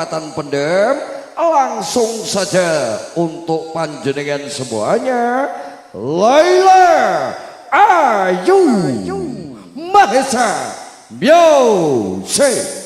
Kabupaten Pendem. Langsung saja untuk panjenengan semuanya, Laila Ayu Mahesa Music.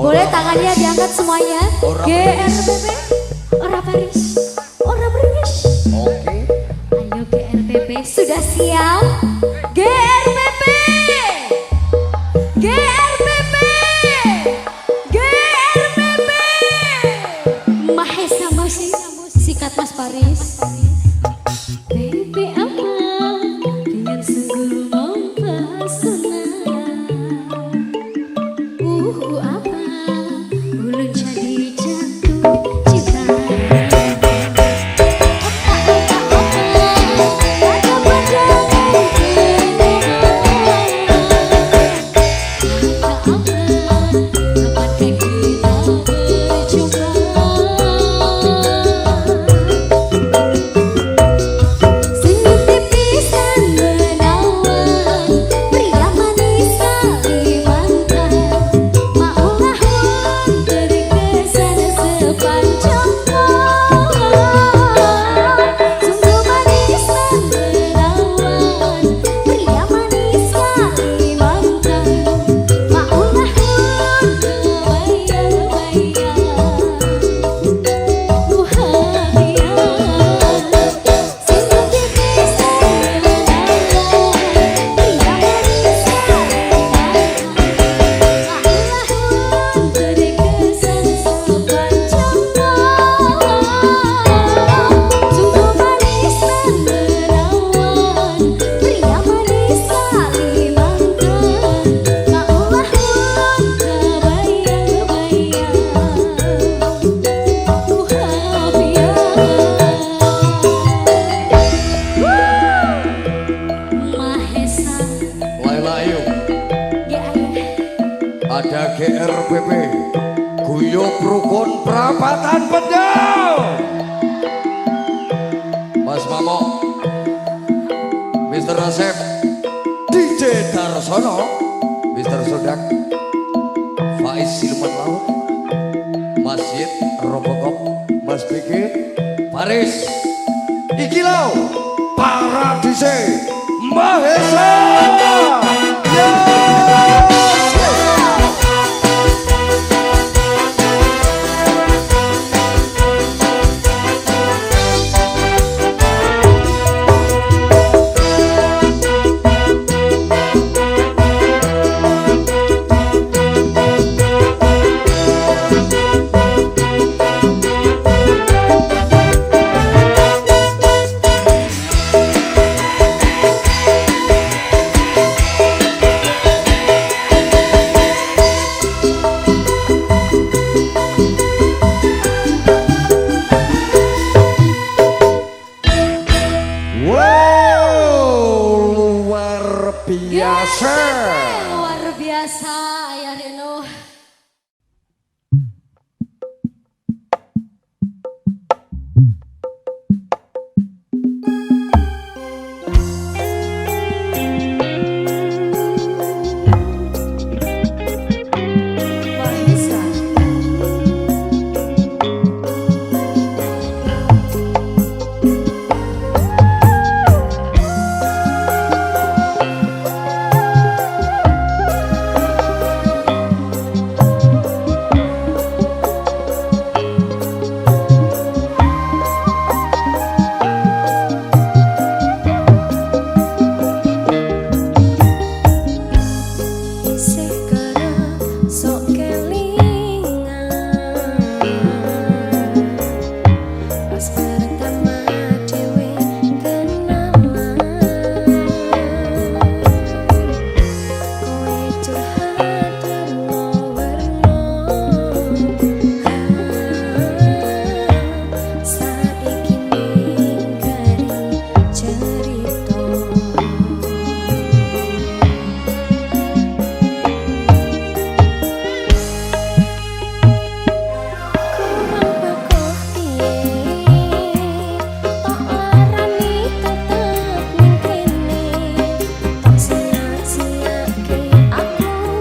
Boleh tangannya diangkat semuanya. GRPP. Ora Paris. Ora Paris. Oke. Ayo GRPP sudah siap? GRPP. GRPP. GRPP. Mahesa Musik. Sikat Mas Paris. Baby apa yang sungguh mempesona. Apa ulun jadi jatuh cinta. Ada pandangan kapankah kita berjumpa. Senyum tipis dan menawan, pria manis Kalimantan. Maulah terkesan sepanjang sungguh manis dan menawan, pria manis Kalimantan. Maulah ada GRPP Guyub Rukun Perapatan Pendau. Mas Mamo, Mr. Asep, DJ Darsono, Mr. Sodak, Faiz Silman Laut, Mas Yid Robocop, Mas BG, Paris, Ikilau, Paradise, Mahesa. luar biasa ya Reno. Aku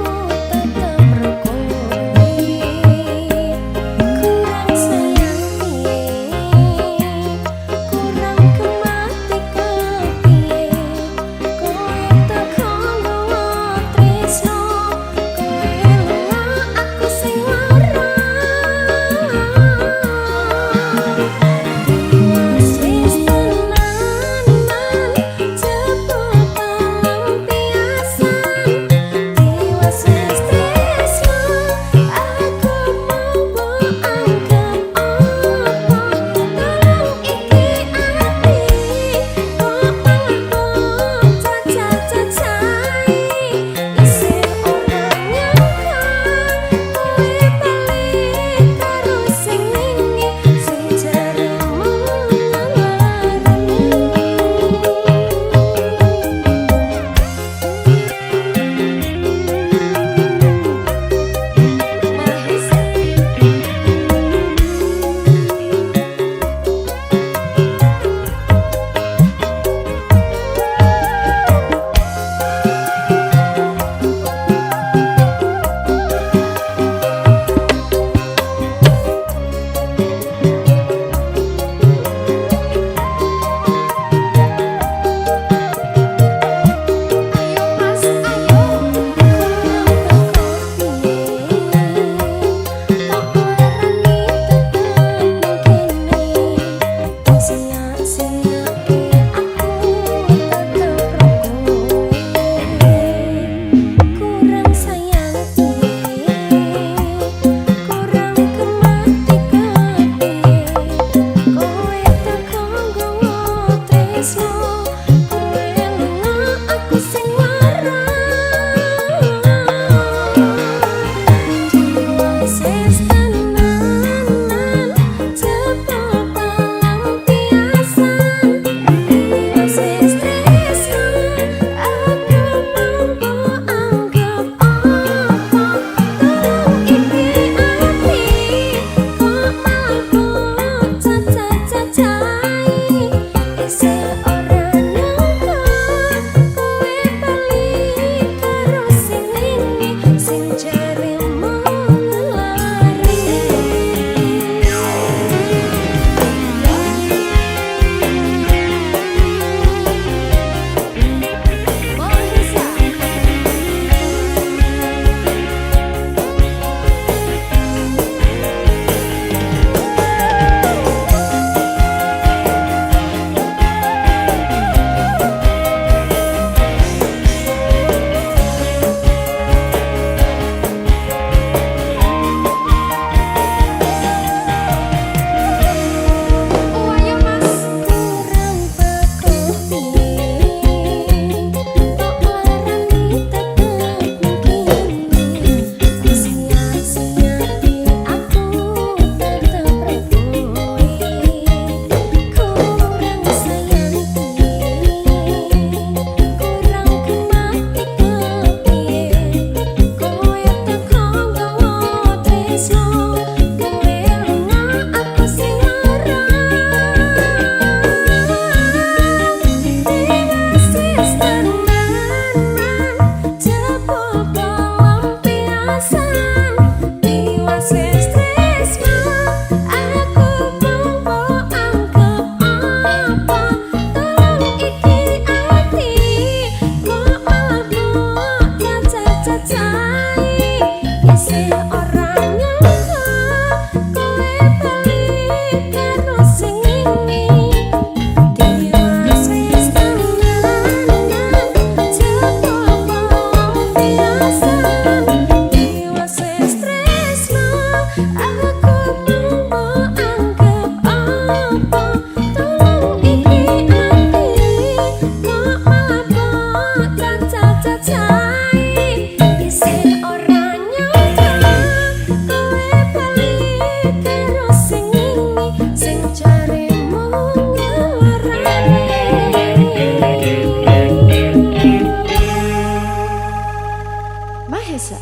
Mahesa.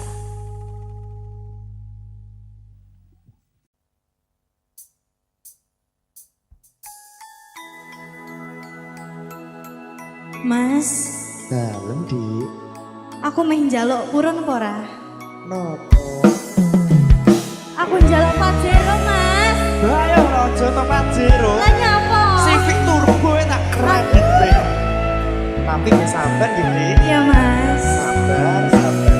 Mas, Dalem di aku main njaluk purun apa ora? nopo. Aku njaluk Pajero, Mas. Ayo rojo to Pajero. Lah nyapa? Civic Turbo tak kredit be. Tapi ya sabar gitu. Iya, Mas. Sabar, sabar.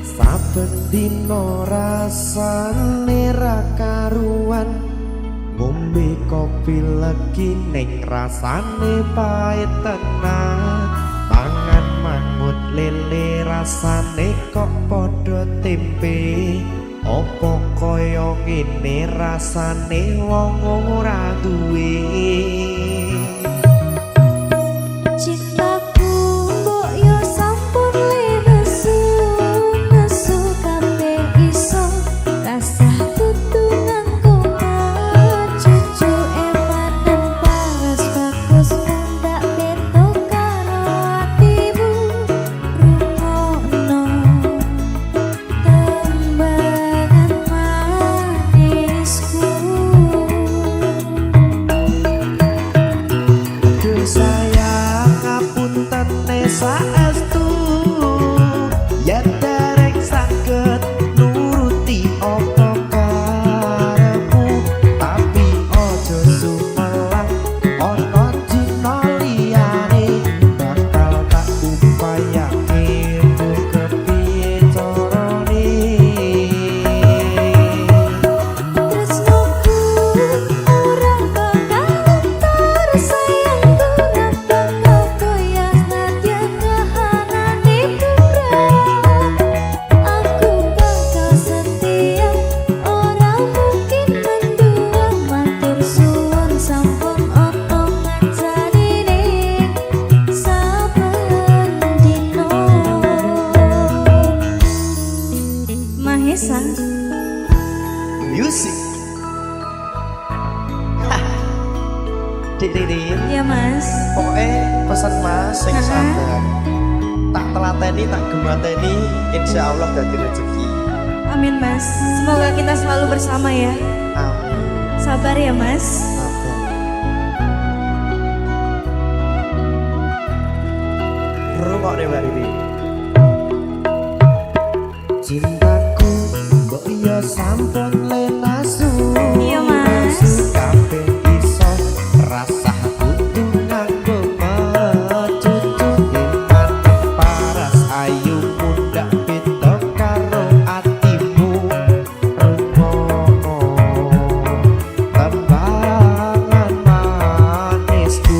Saben dino rasane ra karuan. Ngombe kopi legi ning rasane pahit tenan. Mangan mangut lele rasane kok padha tempe. Apa kaya ngene rasane wong ora duwe. Cintaku mbok yo sampun lenesu, nesu kabeh iso rasa tutungan kok cucu epaten paras bagus ndak beto karo atimu rungokno tembangan manisku. Duh sayang ngapunten saestu yen dereng saged nuruti apa karepmu tapi aja sumelang ana dina liyane bakal tak upayake mbok kepiye carane. Tresnoku ora kekantor sayangku ora bakal goyah nadyan kahanane berat. Aku bakal setia ora mungkin menduang matur suwun sampun ana ngajarine saben dino. Mahesa. Music. Dik. Iya, Mas. Pokoknya pesan mas sing Hah? sabar. Tak telateni, tak gemateni, insya Allah dadi rezeki. Amin, Mas. Semoga kita selalu bersama ya. Amin. Sabar ya, Mas. Amin. Rungok deh bari ini. Cintaku, mbok yo sampun lenasu. Iya, Mas. Kabeh iso rasa kudu nganggo mecucu iman paras ayu mundak beda karo atimu rungono tembangan manisku.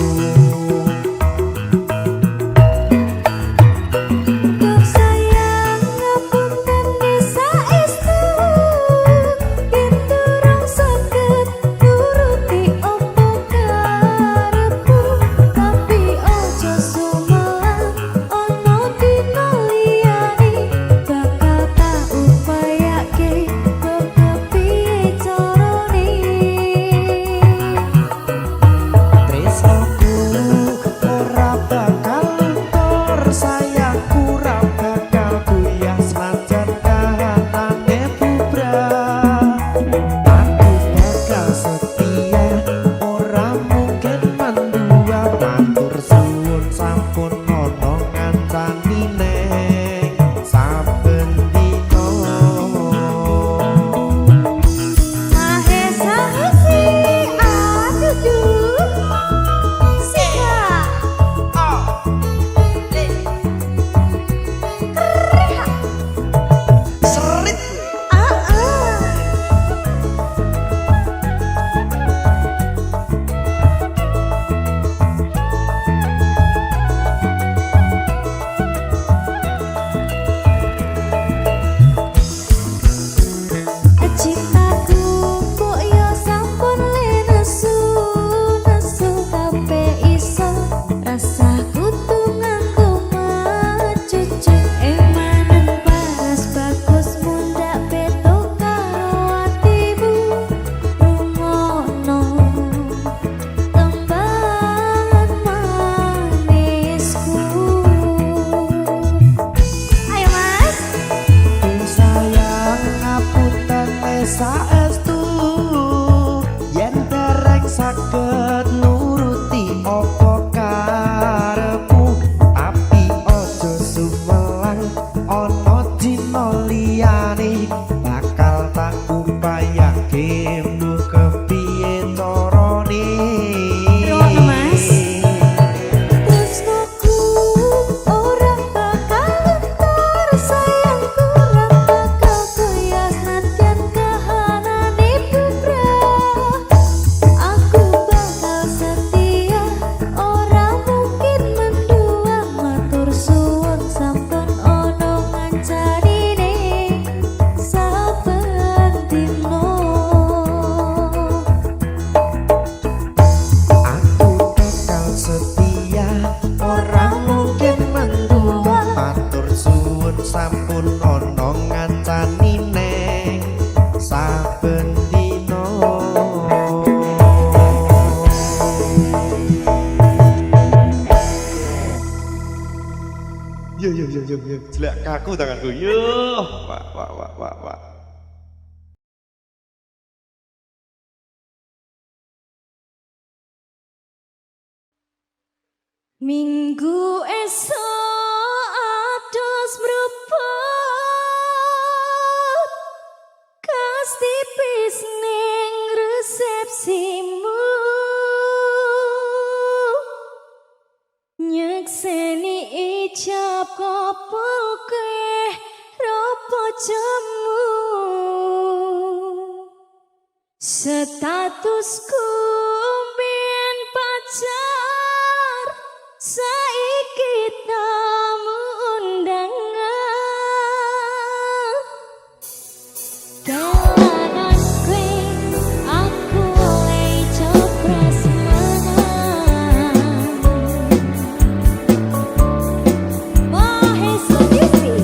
Yo yo yo yo yo. Jelek kaku tanganku. Yo. Wah. Minggu esok ados mruput kas tipis ning resepsimu nyekseni ijab kopol kowe ropo jemu statusku biyen pacar saiki tamu undangan kelanan kowe aku oleh copras mangan Mahesa Desi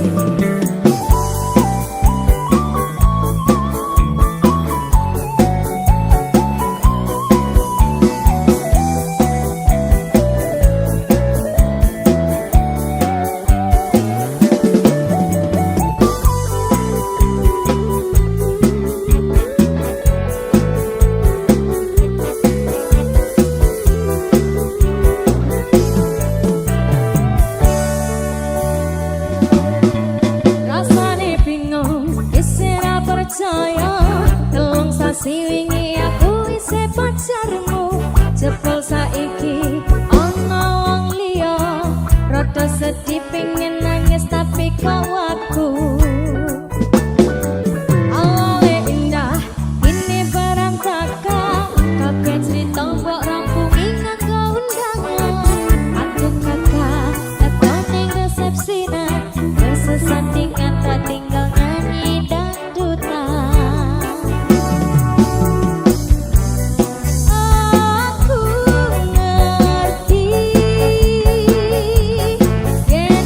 rasane bingung isira percaya telung sasi wingi aku isih pacarmu jebul saiki ana wong liya rada sedih pengen nangis tapi kok aku awale indah ini berantakan kabeh cerita mbok rampungi nganggo undangan aku kakak tekan ning resepsina sesandingan tak tinggal nyanyi dangdutan aku ngerti yen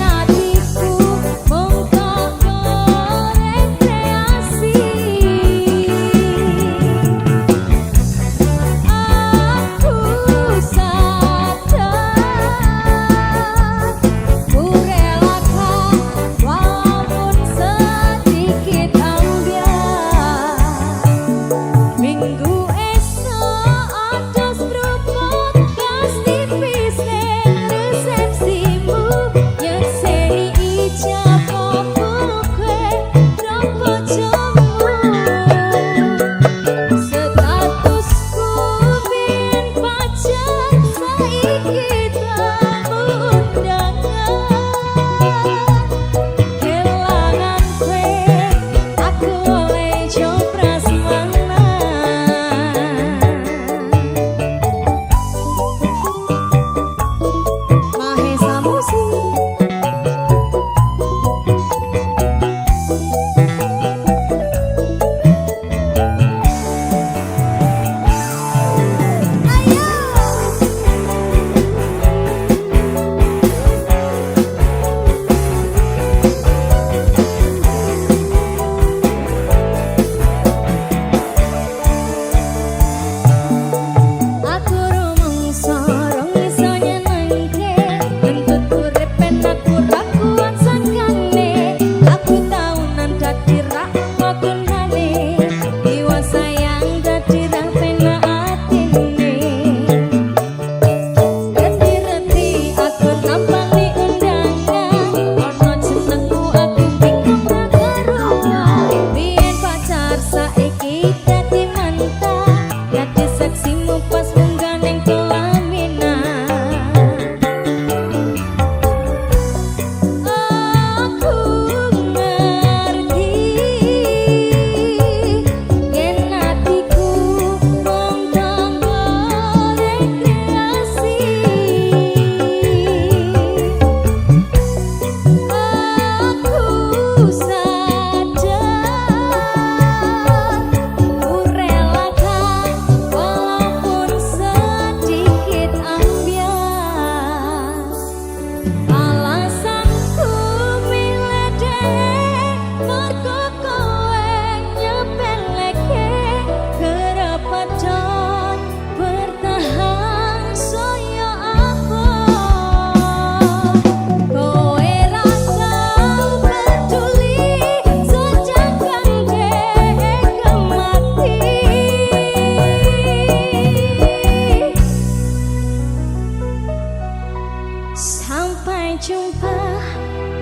Sampai jumpa,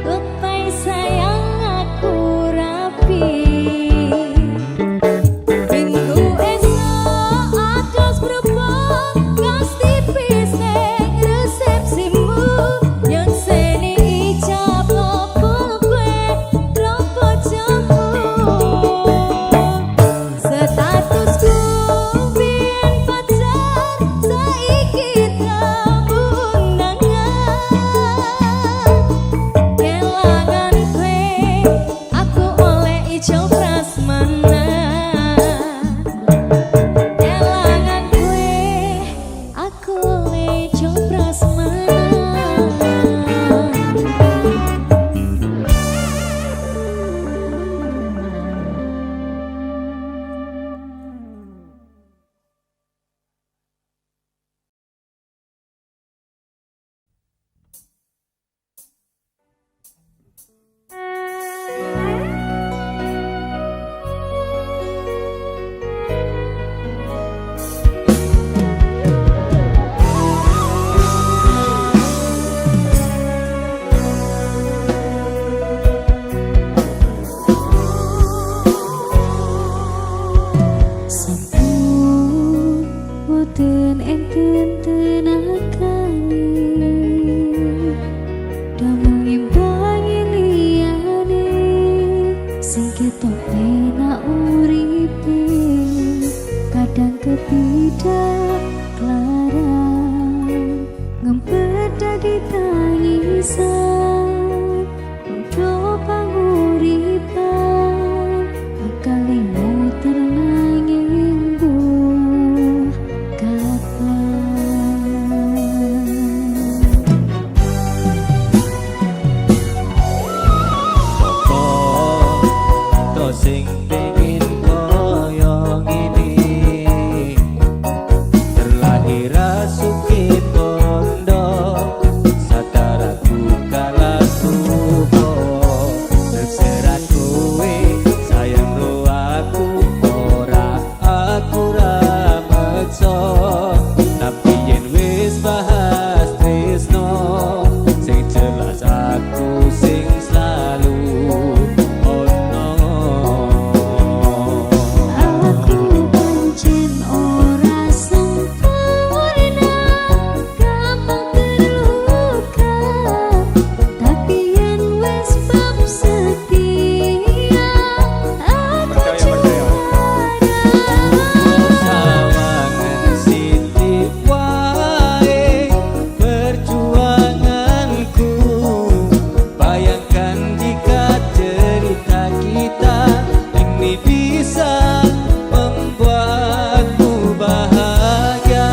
goodbye sayang aku rapi. Minggu esok ados berubah, gas tipis neng resepsimu. Yang seni ijab lopo kue, lopo jamu. Statusku biyen pacar, saiki kelangan kue, aku oleh ijo prasmanan. Kelangan kue, aku oleh ijo prasmanan. Sampun boten enten tenagane, damung imbangi liyane, sing ketok penak uripe, kadang kepidak klarang, ngempet dadi tangisan, padha panguripan, kalimu ternanging buah kapan. To sing pengin koyo ngene, terlahir sukit bondo, sadaraku kalah subo, terserat kowe sayang ro aku ora aku ra meksa, tapi yen wis bahas tresno, sing jelas aku sing selalu ono. Aku pancen ora sempurna, gampang terluka, tapi yen wis bab setia, aku juara. Sawangan sithik wae perjuanganku, bayangkan jika cerita kita ini bisa membuatku bahagia.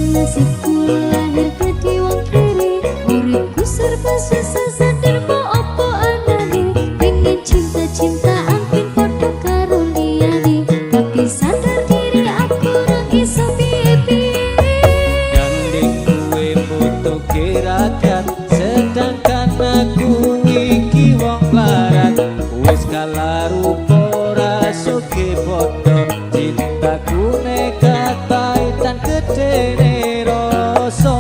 Nasibku lahir dadi wong kere, uripku serba susah sadermo opo anane, pengen cinta-cintaan ping padha karo liyane, tapi sadar diri aku ora iso piye-piye. Gandeng kuwe butuhke rakyat, sedangkan aku iki wong larat, wis kalah rupa rasuke bodo, cintaku nekat paitan gedene rasa.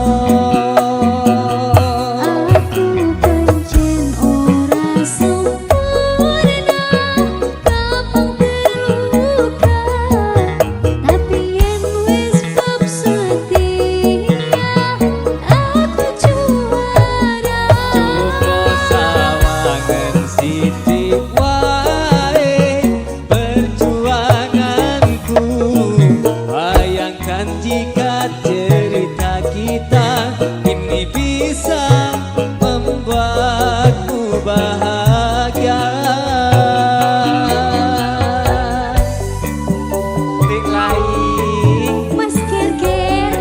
Aku pancen ora sempurna, gampang terluka, tapi yen wis bab setia, aku juara. Cukup sawangan sithik wae perjuanganku, bayangkan jika cerita kita ini bisa membuatku bahagia. Tik lain Mas Ger-ger,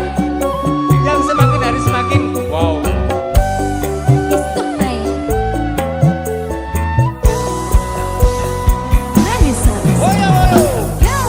yang semakin hari semakin wow. istuk bae. Renaissance. Yo.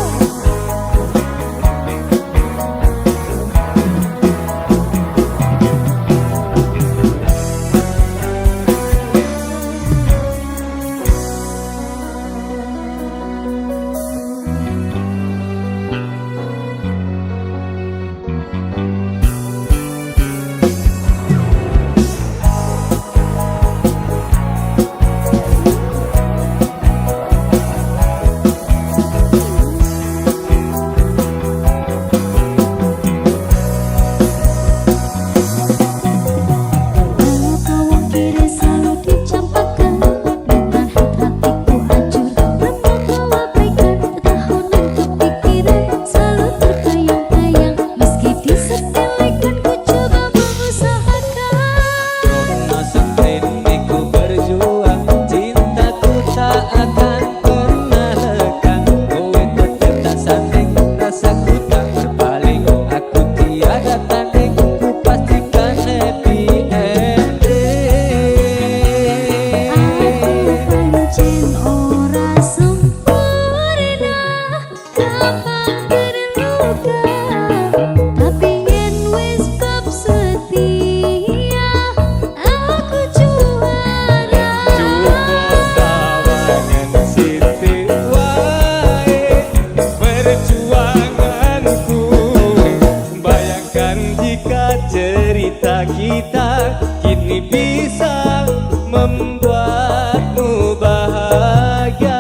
bayangkan jika cerita kita kini bisa membuatmu bahagia.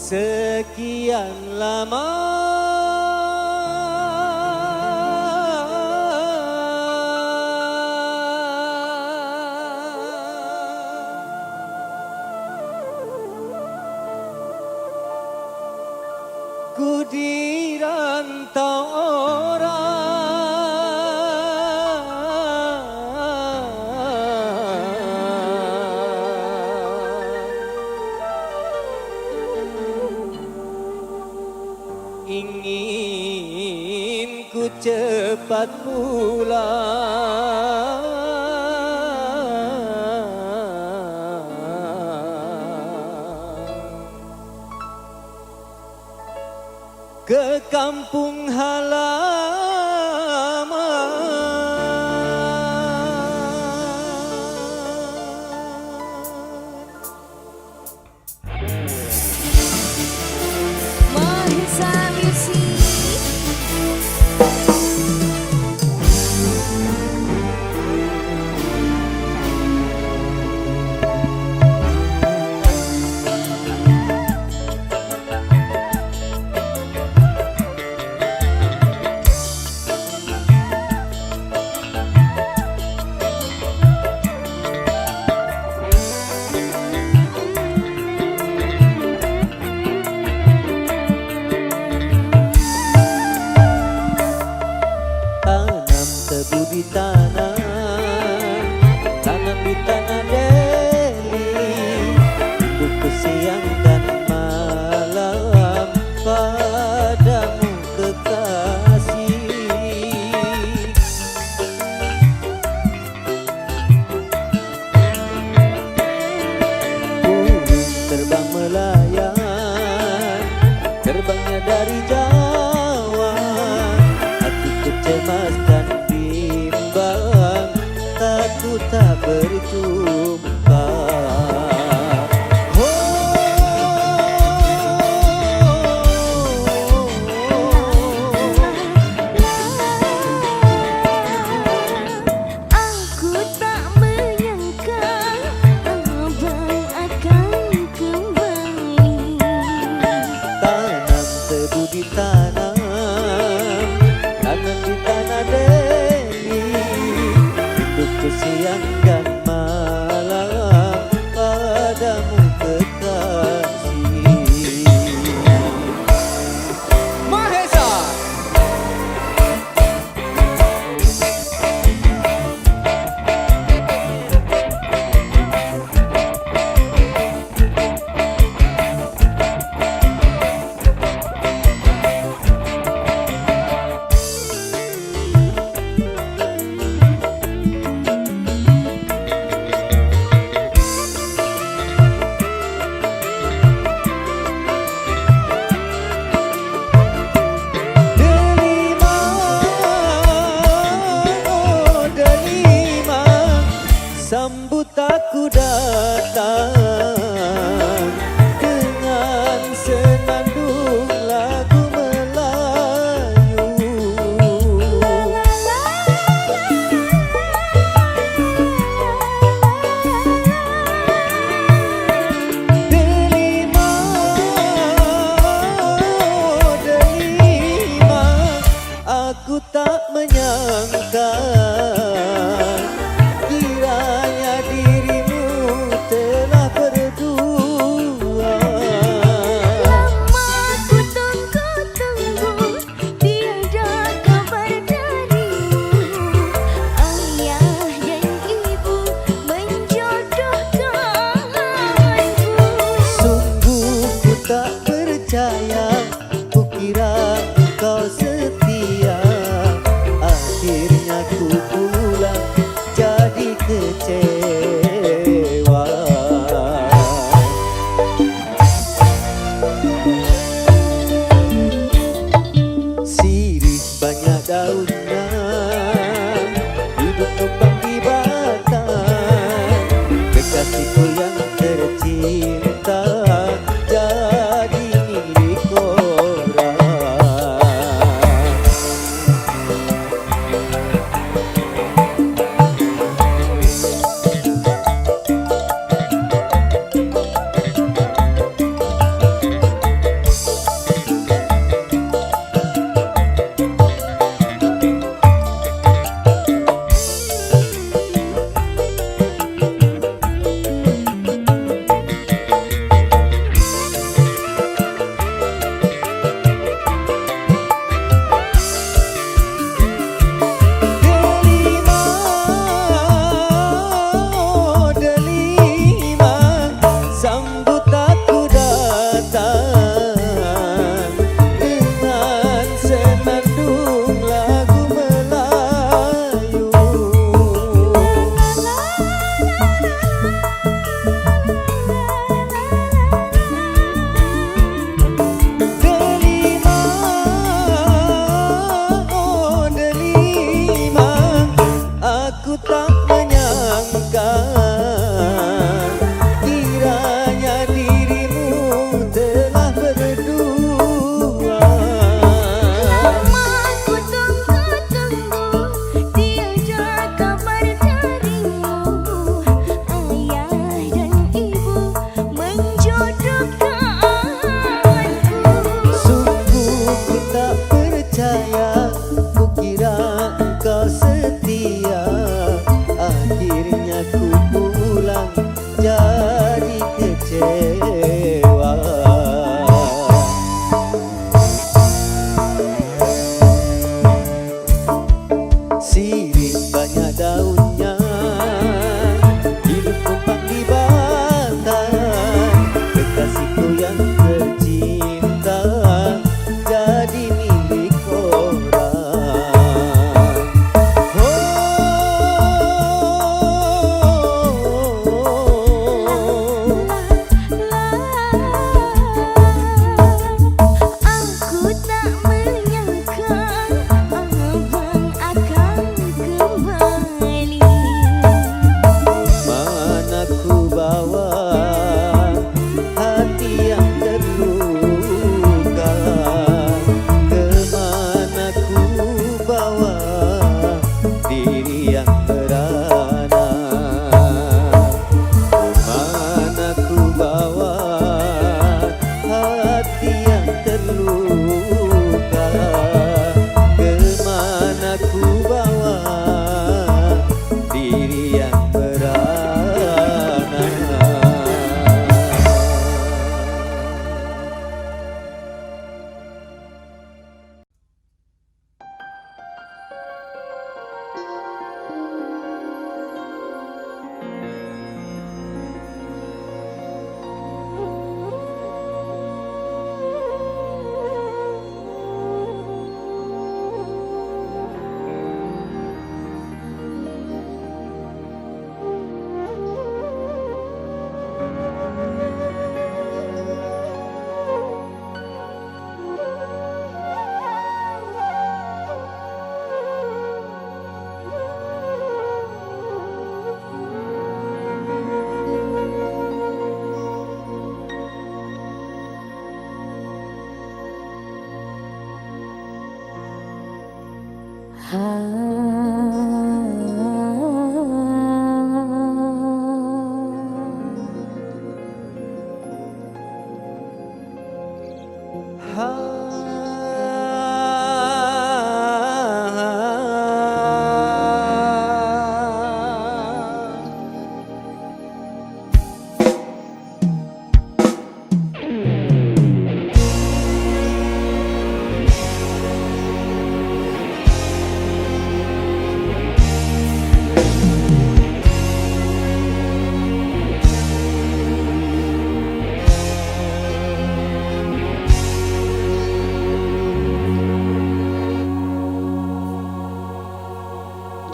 Sekian lama ku dirantau ingin ku cepat pulang ke kampung halaman. Mahesa Music. Tanam tebu di tanah, tanam di tanah Deli, hidup siang dan malam padamu kekasih. Burung terbang melayang, terbangnya dari Jawa. Hati kecemas dan bimbang, takut tak berjumpa. Aku tak menyangka abang akan kembali. Tanam tebu di tanah, tanam di tanah Deli, hidup siang dan malam padamu kekasih. Mahesa. Delima, oh Delima, sambut aku datang dengan senandung lagu Melayu. Delima, oh Delima, aku tak menyangka kiranya dirimu telah berdua. Lama ku tunggu-tunggu di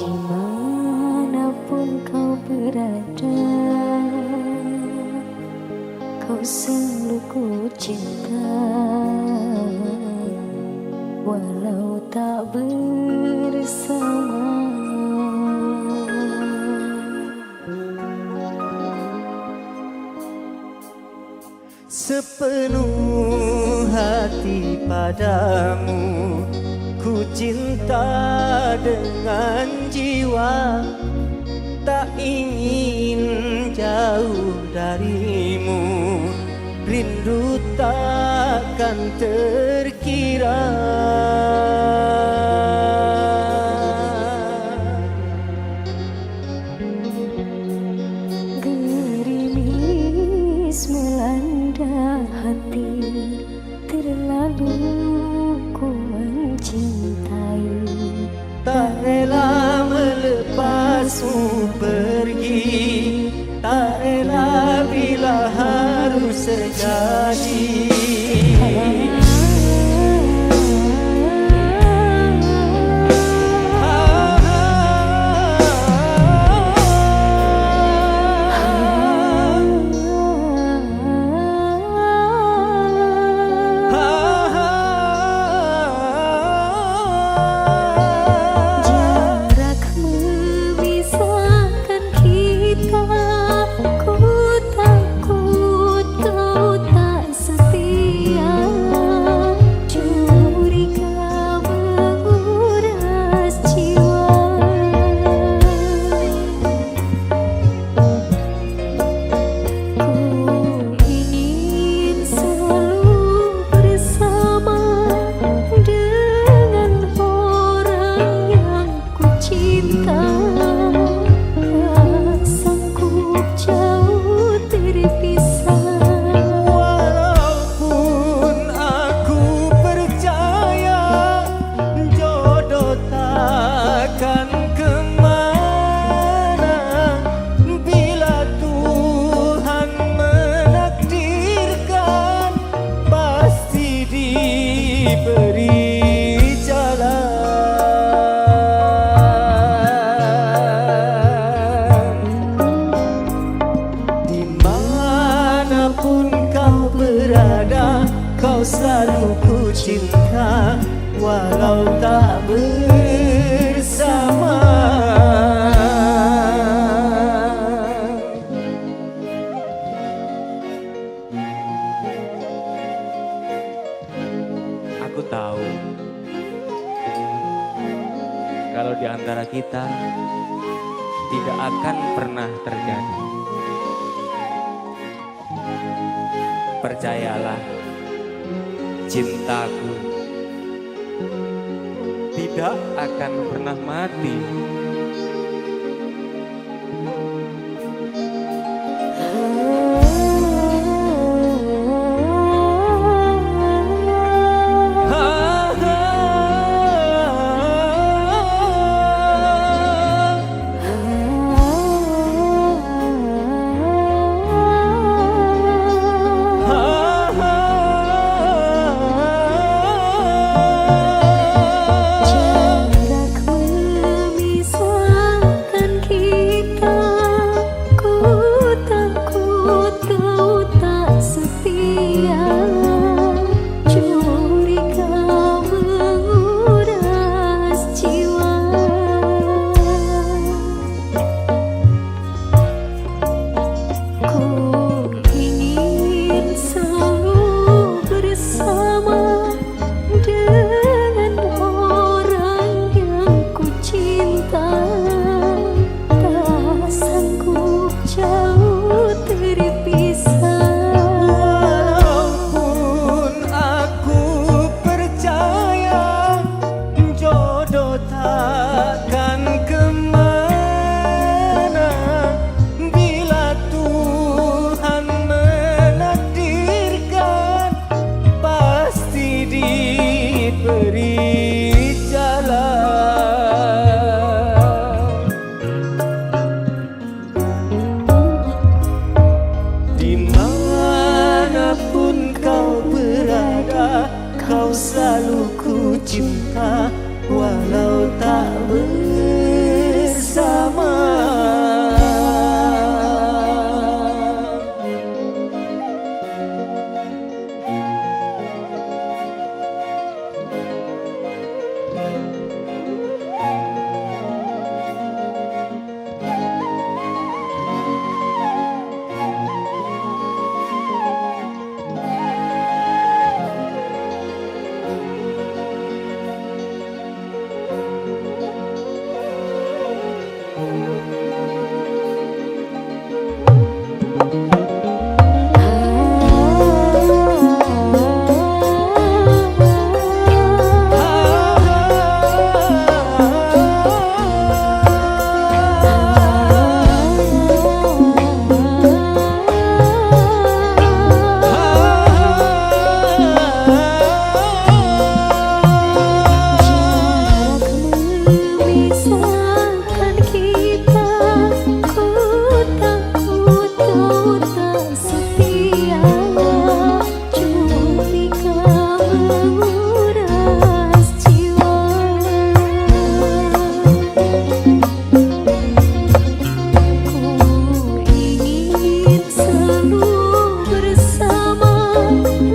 Dimanapun kau berada, kau selalu ku cinta, walau tak bersama. Sepenuh hati padamu, ku cinta dengan jiwa, tak ingin jauh darimu, rindu takkan terkira. Gerimis melanda hati, terlalu ku mencintai. Tak rela melepasmu pergi, tak rela bila harus terjadi. Kau selalu ku cinta, walau tak bersama. Aku tahu kalau di antara kita tidak akan pernah terjadi. Percayalah, cintaku tidak akan pernah mati. Jarak memisahkan cinta walau tak bersama. Memisahkan kita, ku tak setia. Cumi kau menguras jiwa. Ku ingin selalu bersama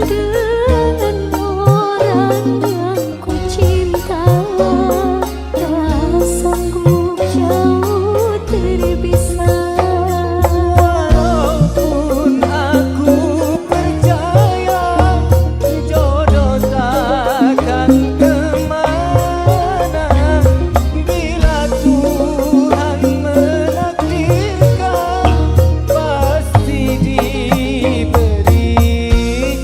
dengan orang yang ku cinta. Tak sanggup jauh terpisah. Walaupun aku percaya jodoh takkan kemana, bila Tuhan menakdirkan pasti diberi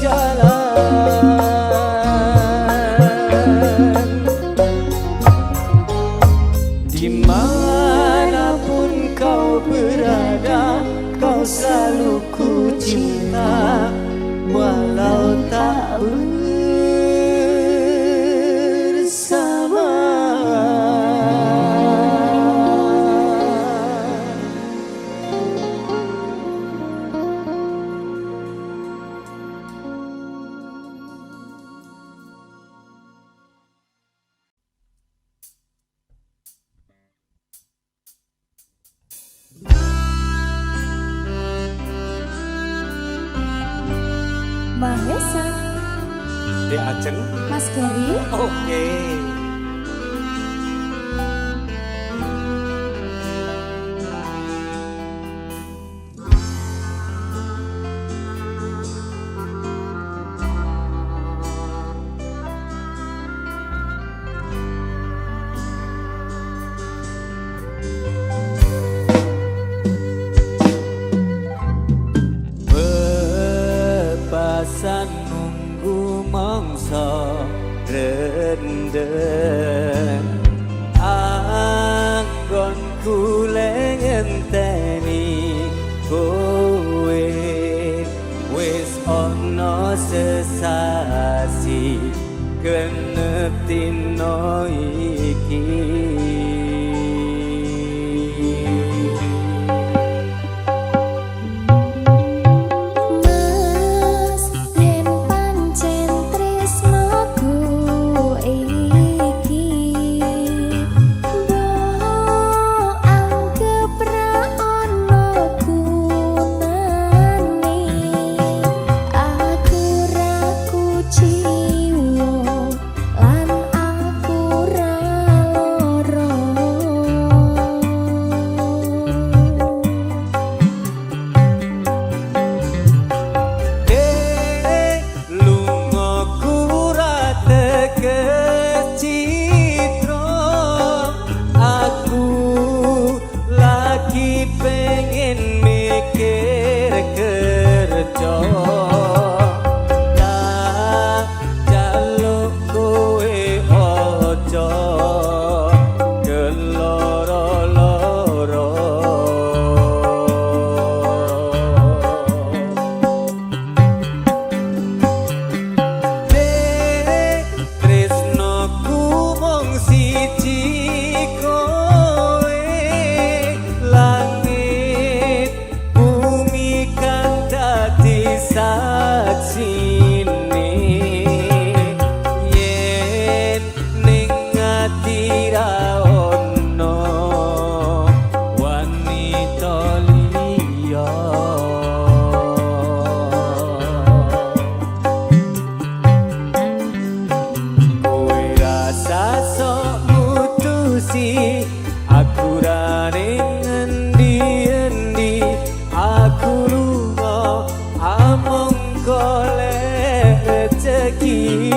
jalan. Dimanapun kau berada, kau selalu ku cinta walau tak bersama. Mahesa, Di Ajeng. Mas Gary, Oke. Bebasan nunggu mangsa rendeng, anggon kule ngenteni kowe wis ono sesasi genep dino iki. Mas yen pancen tresnaku iki, mbok anggap ra ono gunane. Aku ra kuciwo lan aku ra sasi aku rane ngendi-endi aku lunga amung golek rezeki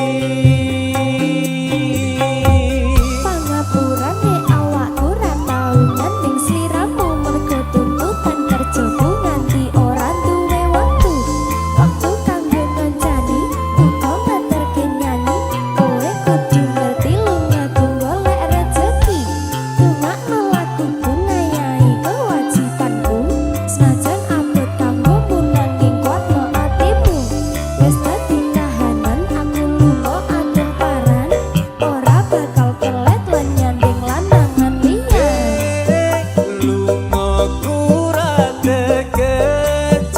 Pangapurane awakku ra tau nyanding sliramu mergo tuntutan kerjaku nganti ora duwe waktu waktu kanggo ngancani uga ngaturke nyanyi kowe kudu ngerti lungaku golek rezeki cuma melakuku ngayahi kewajibanku senajan abot kanggomu nanging kuatno atimu wis dadi kahanan aku lunga atur paran ora bakal kelet lan nyanding lanangan liya lunga kurang kecitra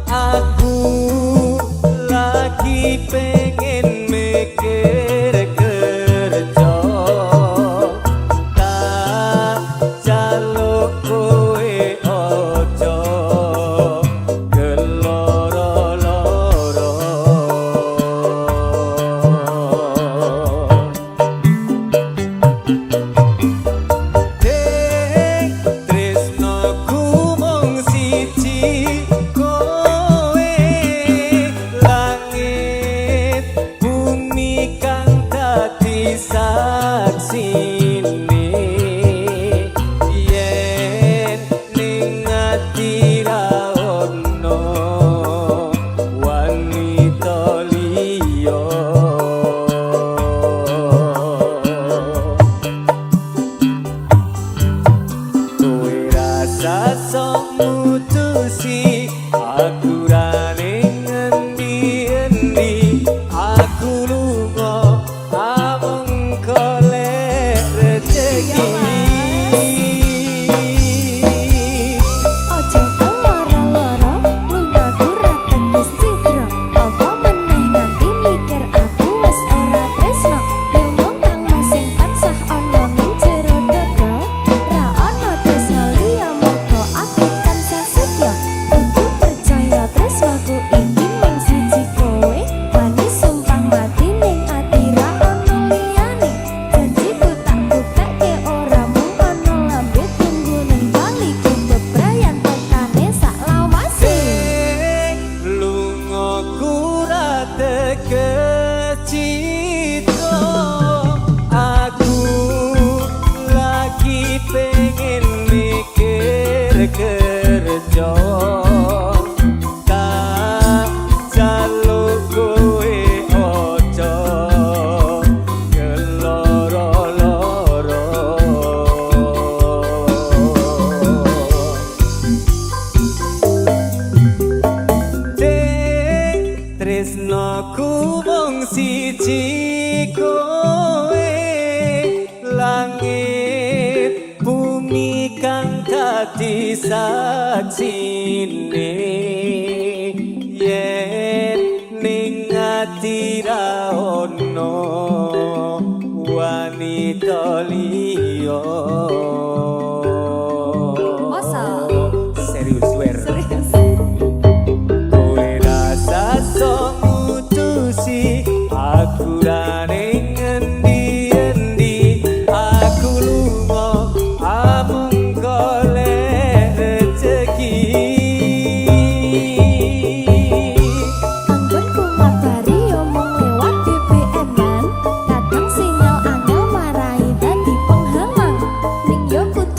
aku lagi pengen mikir kerja tak jaluk kowe ojo tresnoku mung siji kowe langit bumi kang dadi saksine yen ning ati ra ono wanita liya kowe rasa sok mutusi aku rane ngendi-endi aku lunga amung golek rezeki Ojo keloro-loro, lungaku ra teges cidra. Apa meneh nganti mikir aku wis ora tresno. Ilmu kang masing tansah ana ning jero dada. Ra ana tresno liya monggo aku tansah setya. Kudu percaya tresnoku iki mung siji kowe. Wani sumpah mati ning ati ra ana liyane. Janjiku tak bukteke ora mung ana lambe tunggu ning bali bebrayan tekane sak lawase lunga kurate kecito aku lagi pengen mikir kerja tak jaluk kowe ojo keloro-loro tresnoku mung siji kowe langit bumi kang dadi saksine yen ning ati ra ono wanita liya Masa? serius wer kowe rasa sok mutusi aku rane ngendi-endi aku lunga amung golek rezeki Anggonku ngabari omong lewat BBM-an kadang sinyal angel marai dadi penghalang ning yo kudu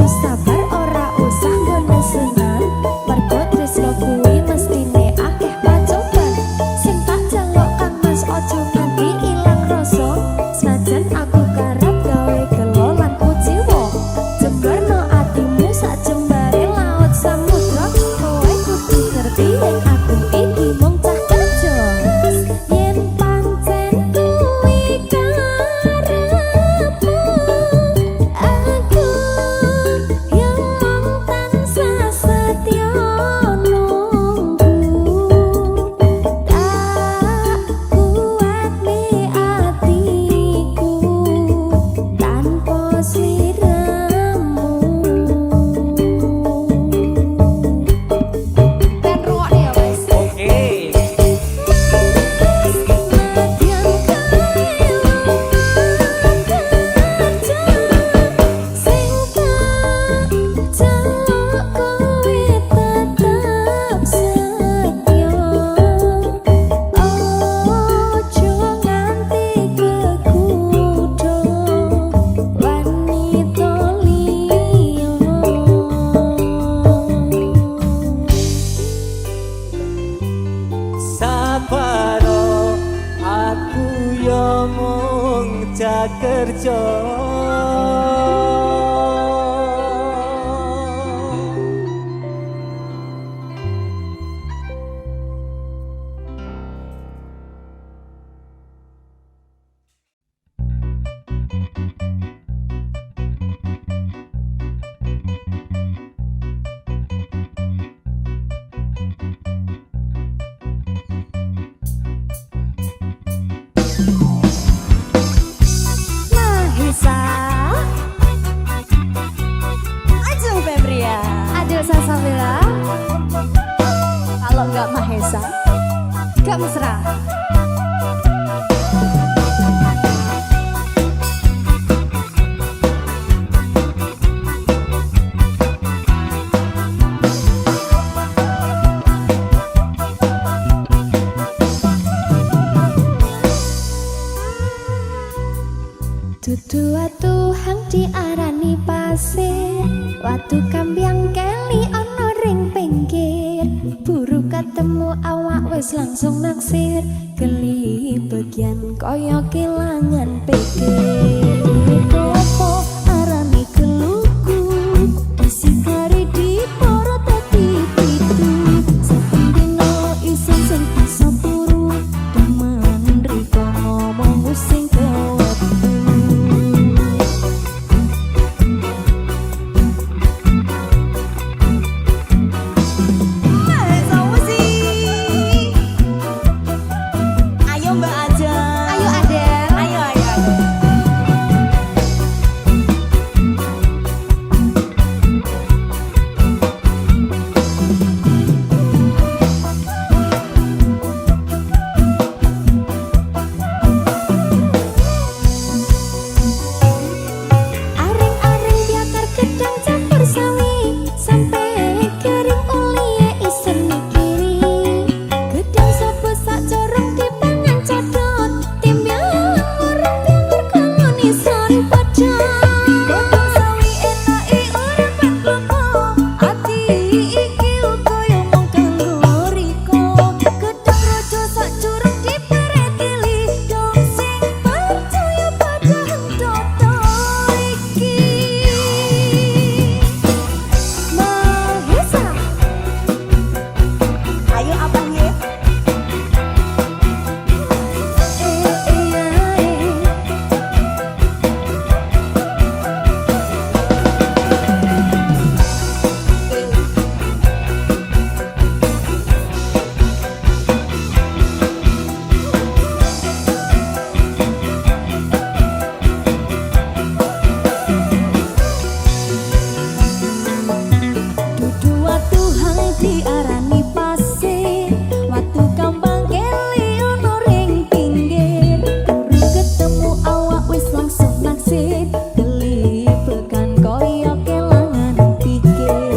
dijak kerja. Mahesa, Ajeng Febria. aduh Salsabila. Kalau nggak Mahesa, Gak mesra. Dudu watu hang diarani pasir, watu kambyang keli ana ring pinggir. Buru ketemu awak wis langsung naksir, geli bagian kaya kelangan pikir. Opo arani keluku, isi kari di poro tadi pitu. Saben dino isin sing bisa turu, demen riko ngomong sing kewetu. Mahesa musik. Ayo Mbak Ajeng. Ayo Adel. Ayo, ayo, ayo. Areng-areng biakar gedang campur sawi, sampai kering ulie isen mikiri. Gedang sopo sak corong dipangan codot, timbyang orang biangkur kono nison padha. Godhong sawi enake ora patlopo, ati iki kaya mung kanggo riko. Gedang rojo sak corong diperetili, dong sing percaya pada hentoto iki. Mahesa, Ayo abang ya. dudu watu hang diarani pasir, watu kambang keli ono ring pinggir. Buru ketemu awak wis langsung naksir, geli bekan kaya kelangan pikir.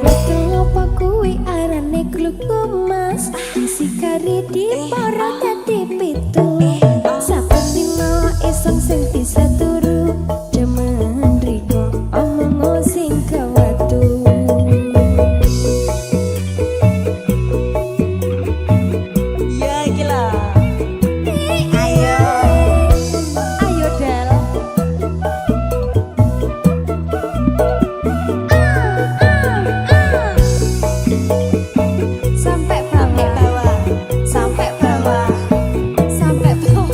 Betul apa kuwi arane kluku mas, isi kari di poro dadi pitu. Saben dino esuk sing bisa turu, demen riko omong sing kewetu. Ya gila. Ayo. Ayo Del. Sampai bawah, Sampai bawah. sampai bawah.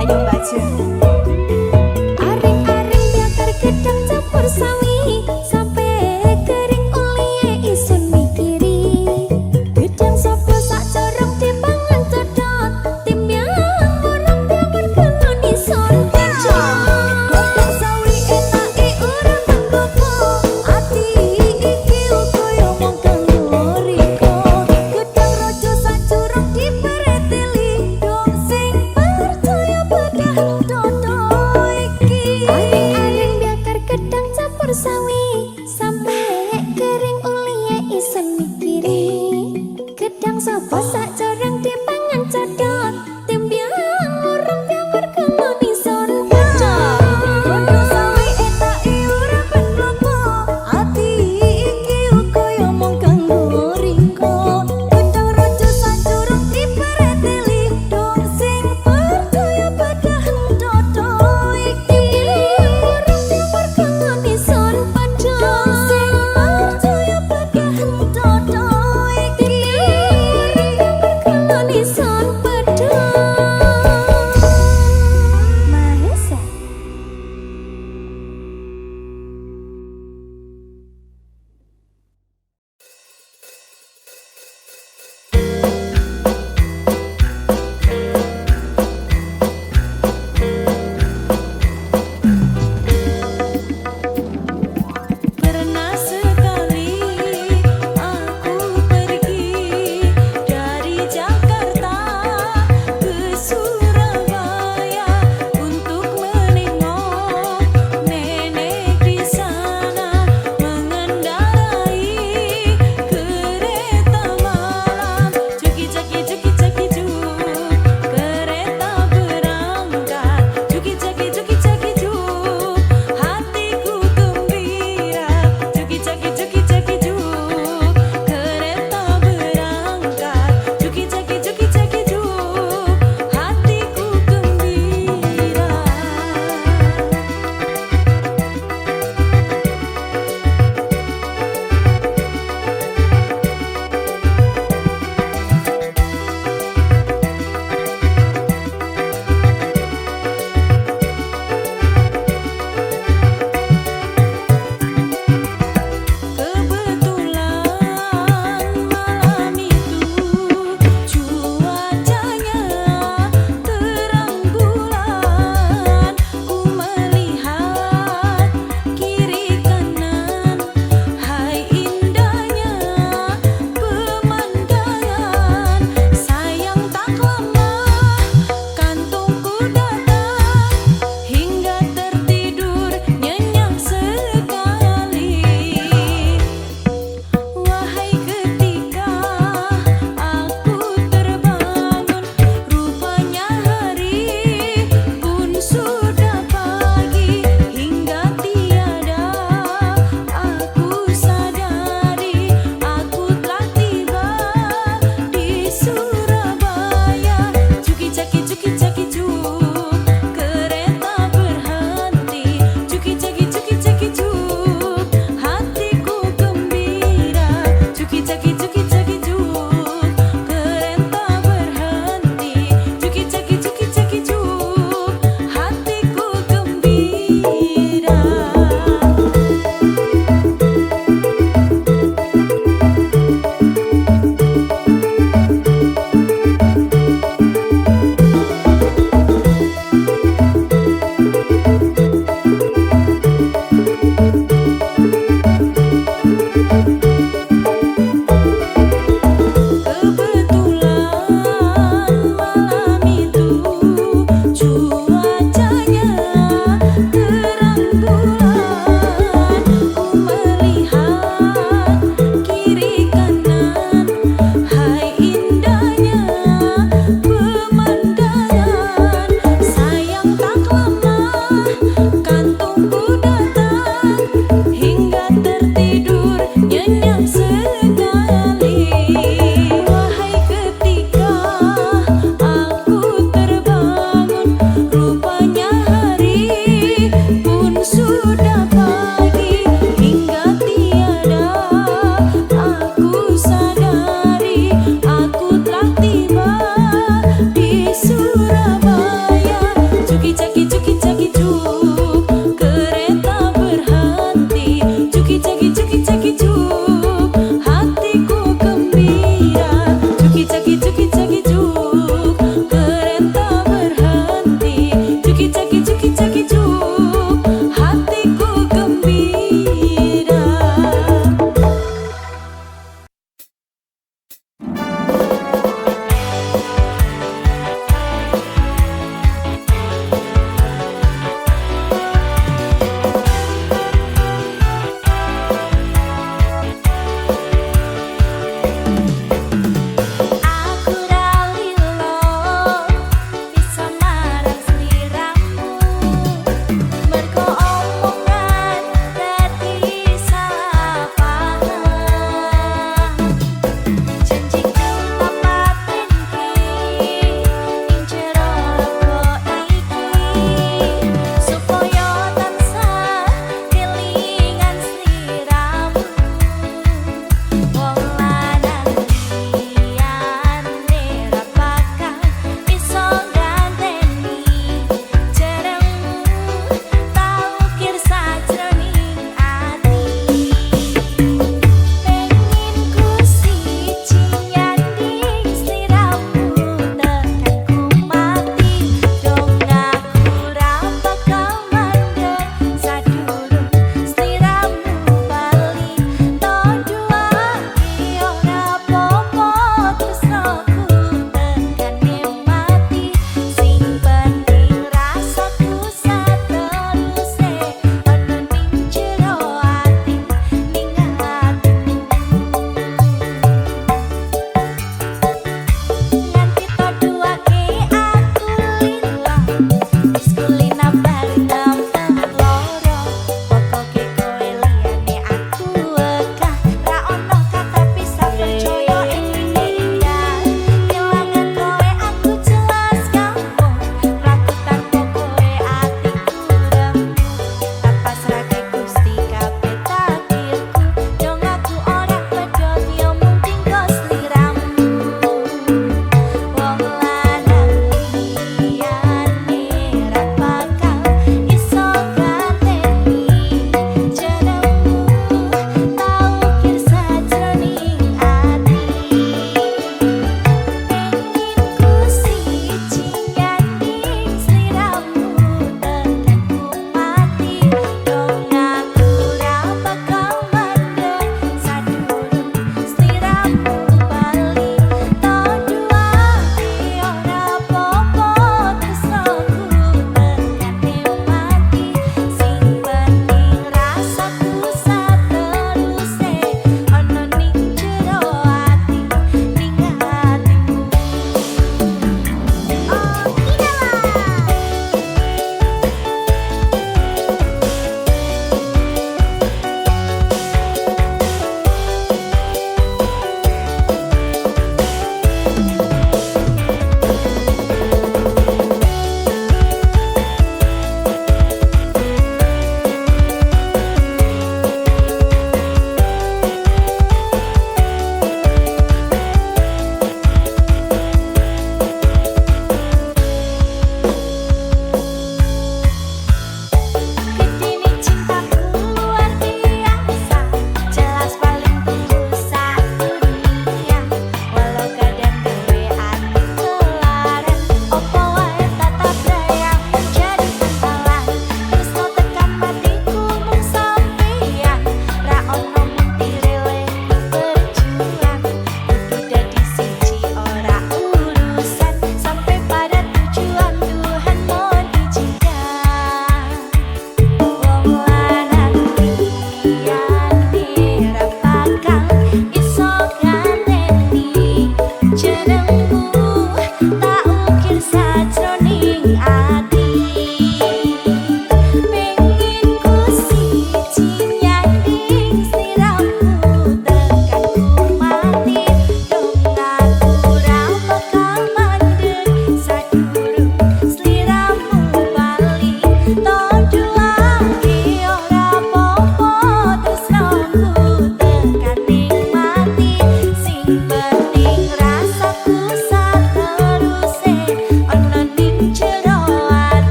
Ayo Mbak Ajeng. Areng-areng biakar gedang campur sawi, sampai kering ulie isun mikiri. Gedang sopo sak corong dipangan codot, timbyang orang biangkur kono nison padha. Godhong sawi enake ora manggopo, ati iki kaya mung kanggo riko. Gedang rojo sak corong diperetili, dong sing percaya pada hentoto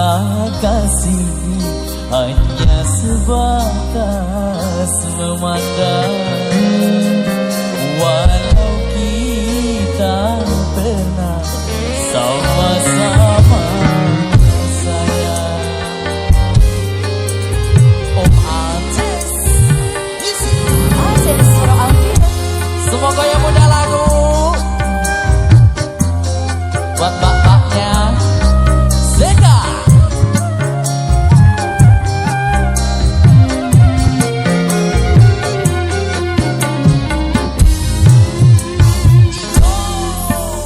kasih hanya sebatas memandang, walau kita pernah sama-sama sayang. Om Aces, Aces Surah Al-Fir. semoga yang muda lagu buat bapaknya Sega.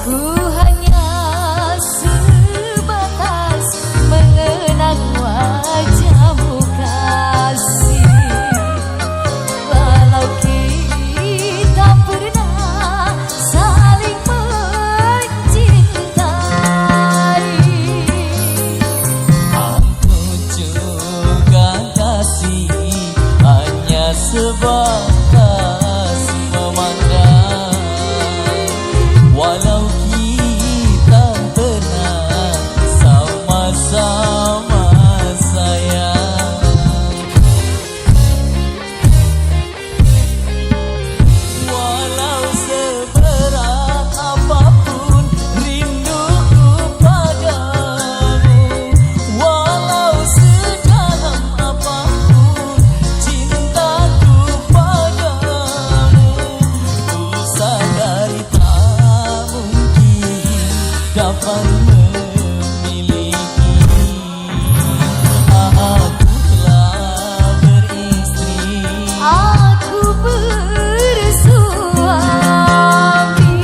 Ku hanya sebatas mengenang wajahmu kasih, walau kita pernah saling mencintai. Aku juga kasih hanya sebatas memandang, walau kita pernah sama-sama sayang. Walau seberat apapun rinduku padamu, walau sedalam apapun cintaku padamu, ku sadari tak mungkin dapat memiliki. Aku telah beristri, Aku bersuami,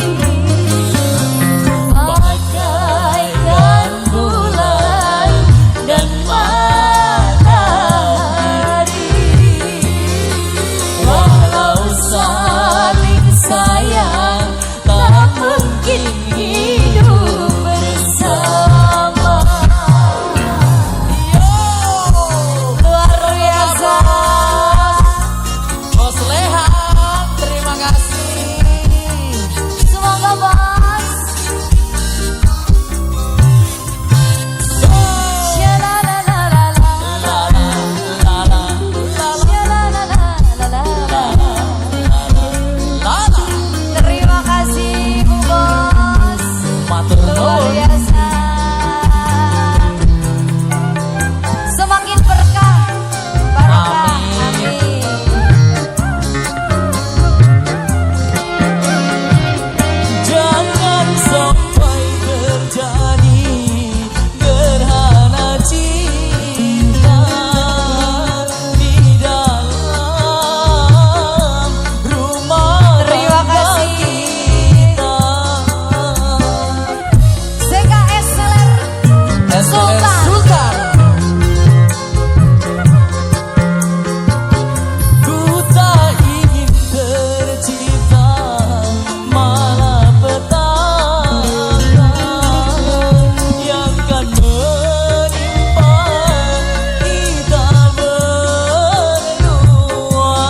bagaikan bulan dan matahari. Walau saling sayang, tak mungkin hidup bersama. Luar biasa. Bos Lehan, terima kasih. Semoga bos. Shalalalalala. Shalalalalala. Terima kasih Bu Bos. Matur Luar nuwun. biasa. Semakin berkah, barokah. Amin. Jangan sampai terjadi gerhana cinta di dalam rumah Terima kasih. kita. Sega Esseler Sultan. Sultan. Ku tak ingin tercipta malapetaka yang kan menimpa kita berdua.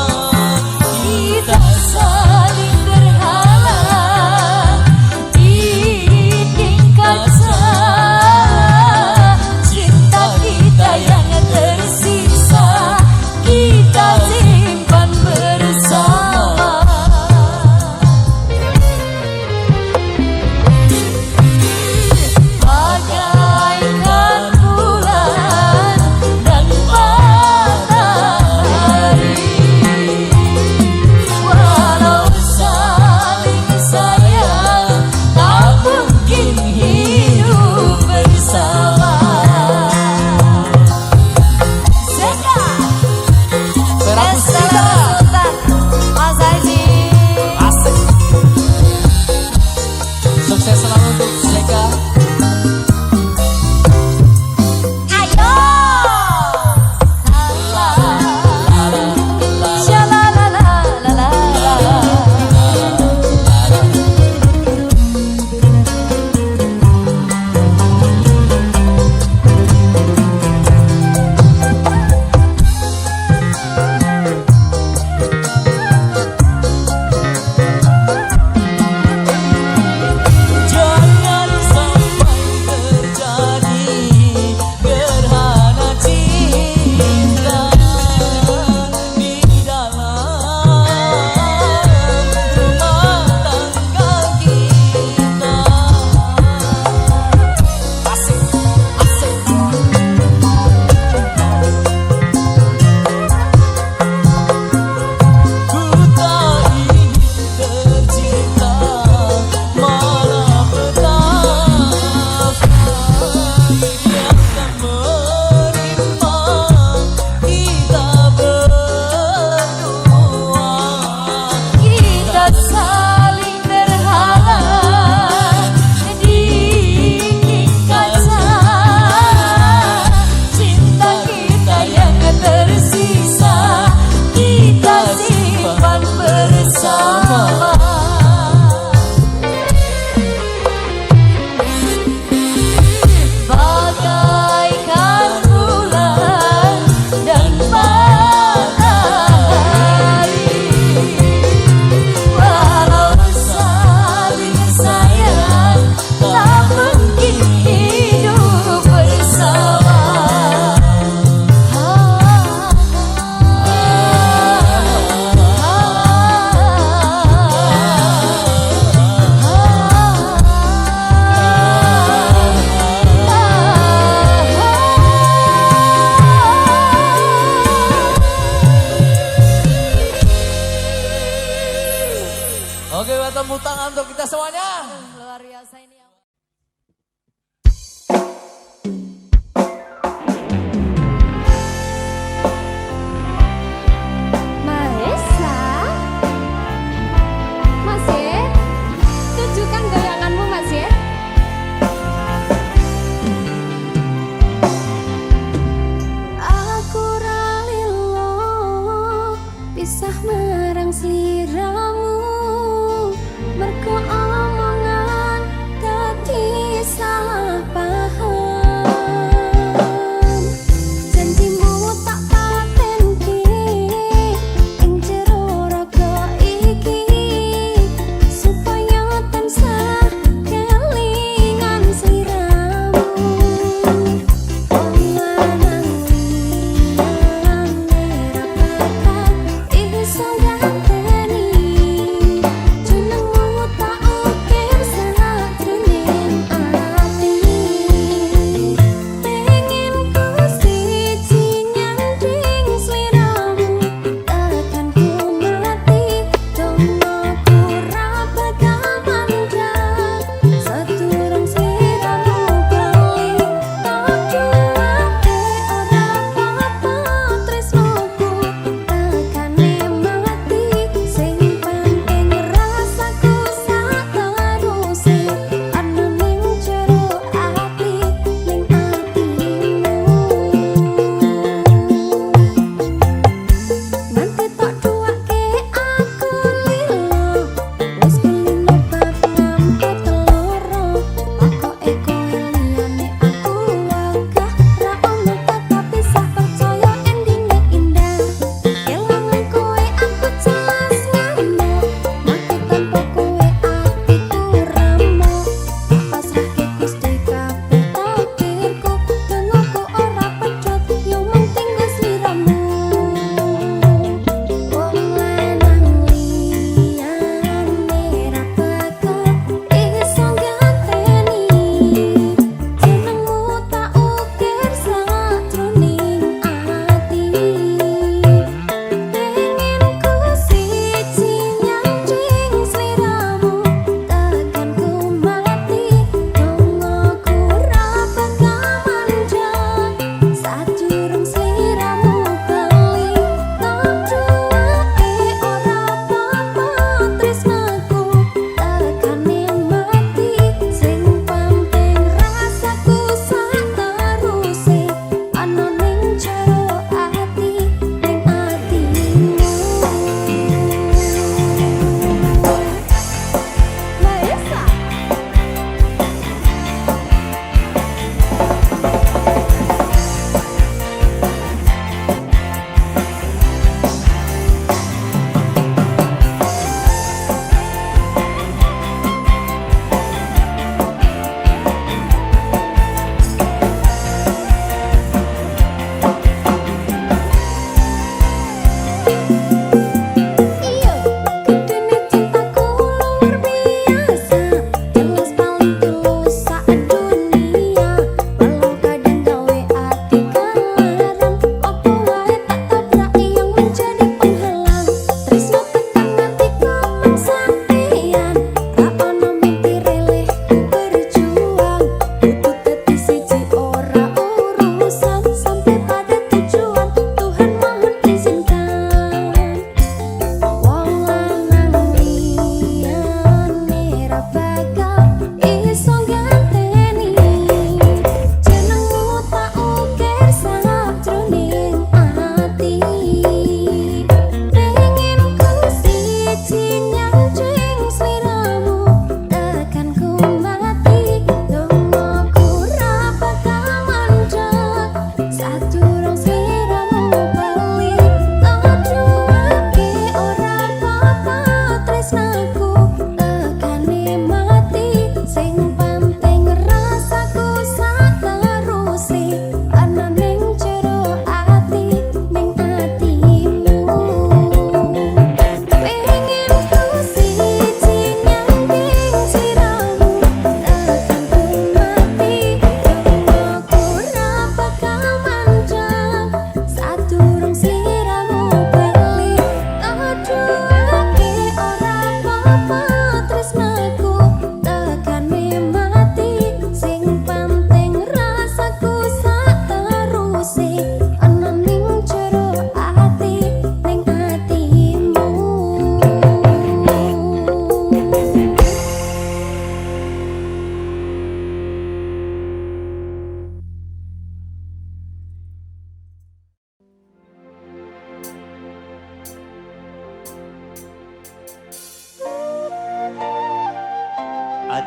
Kita saling berhalang di dinding kaca. Cinta kita yang tersisa, kita simpan bersama. Bagaikan bulan dan matahari. Walau saling sayang, tak mungkin hidup bersama. Seka Beratus Esseler Sultan Mas Haji. asik. Sukses selalu untuk Sega. Ayo. Shalalalalala. Jangan sampai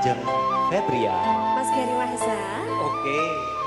Ajeng Febria. Mas Gary Wahza. Oke.